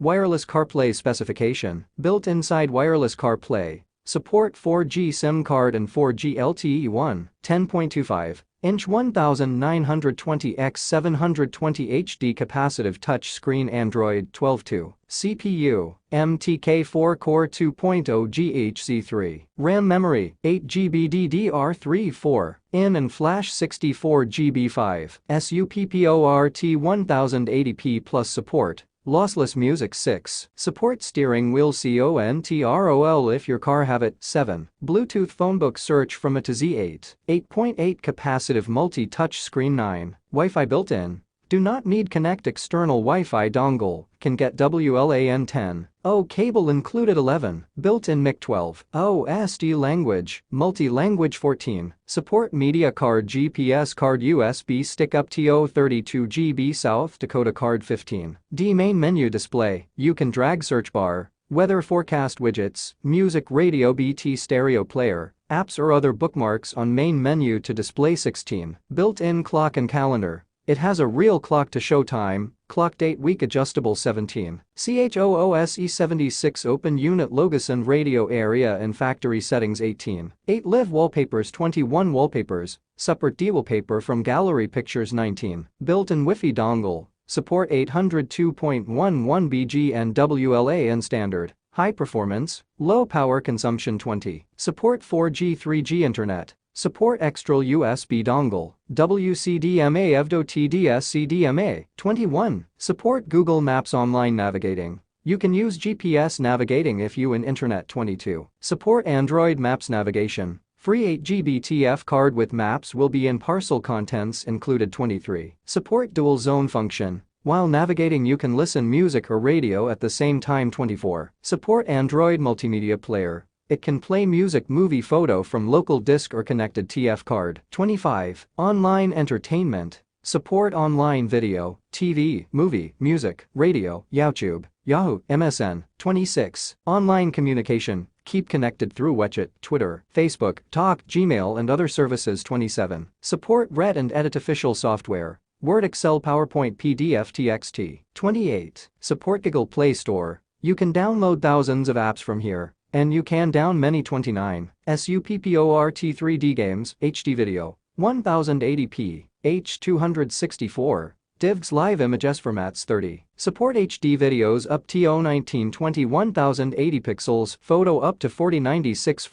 Wireless CarPlay specification. Built inside wireless CarPlay. Support 4G SIM card and 4G LTE 1, 10.25-inch 1920 x 720 HD capacitive touchscreen Android 12.2. CPU, MTK4 Core 2.0 GHz3. RAM memory, 8GB DDR3-4. In and flash 64GB 5. SUPPORT 1080p plus support. Lossless music 6. Support steering wheel CONTROL if your car have it. 7. Bluetooth phonebook search from A to Z 8. 8.8 capacitive multi-touch screen 9. Wi-Fi built-in. Do not need connect external Wi-Fi dongle, can get WLAN 10. Oh, cable included 11. Built-in mic 12. Oh, SD language, multi-language 14. Support media card GPS card USB stick up to 32GB South Dakota card 15. D main menu display, you can drag search bar, weather forecast widgets, music radio BT stereo player, apps or other bookmarks on main menu to display 16. Built-in clock and calendar. It has a real clock to show time, clock date week adjustable 17. CHOOSE76 open unit logos and radio area and factory settings 18. 8 live wallpapers 21 wallpapers, separate wallpaper from gallery pictures 19. Built-in Wi-Fi dongle, support 802.11 BG and WLAN standard. High performance, low power consumption 20. Support 4G 3G internet. Support extra USB dongle, WCDMA EVDO TDS CDMA. 21. Support Google Maps online navigating. You can use GPS navigating if you in internet. 22. Support Android Maps navigation. Free 8GB TF card with maps will be in parcel contents included. 23. Support dual zone function. While navigating you can listen music or radio at the same time. 24. Support Android multimedia player. It can play music, movie, photo from local disk or connected TF card. 25. Online entertainment. Support online video, TV, movie, music, radio, YouTube, Yahoo, MSN. 26. Online communication. Keep connected through WeChat, Twitter, Facebook, Talk, Gmail and other services. 27. Support read and edit official software. Word, Excel, PowerPoint, PDF, TXT. 28. Support Google Play Store. You can download thousands of apps from here. And you can down many. 29. SUPPORT 3D games, HD video, 1080p, H264, DivX live images formats 30. Support HD videos up to 1920 1080 pixels, photo up to 4096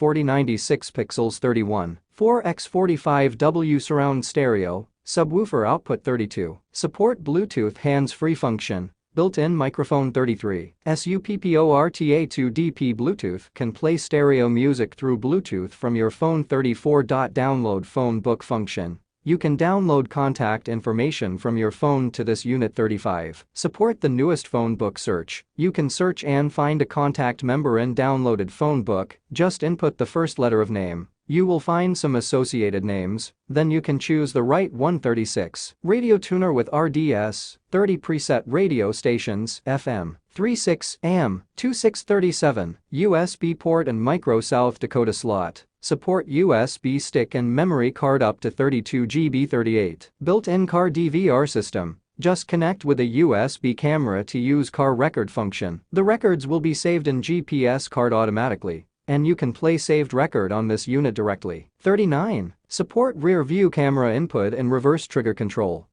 pixels 31. 4x45W surround stereo, subwoofer output 32. Support Bluetooth hands-free function. Built-in microphone 33. SUPPORTA2DP Bluetooth can play stereo music through Bluetooth from your phone. 34. Download phone book function. You can download contact information from your phone to this unit. 35. Support the newest phone book search. You can search and find a contact member in downloaded phone book, just input the first letter of name. You will find some associated names, then you can choose the right one. 36. Radio tuner with RDS, 30 preset radio stations, FM, 36, AM, 2637, USB port and micro South Dakota slot. Support USB stick and memory card up to 32GB 38. Built-in car DVR system. Just connect with a USB camera to use car record function. The records will be saved in GPS card automatically. And you can play saved record on this unit directly. 39. Support rear view camera input and reverse trigger control.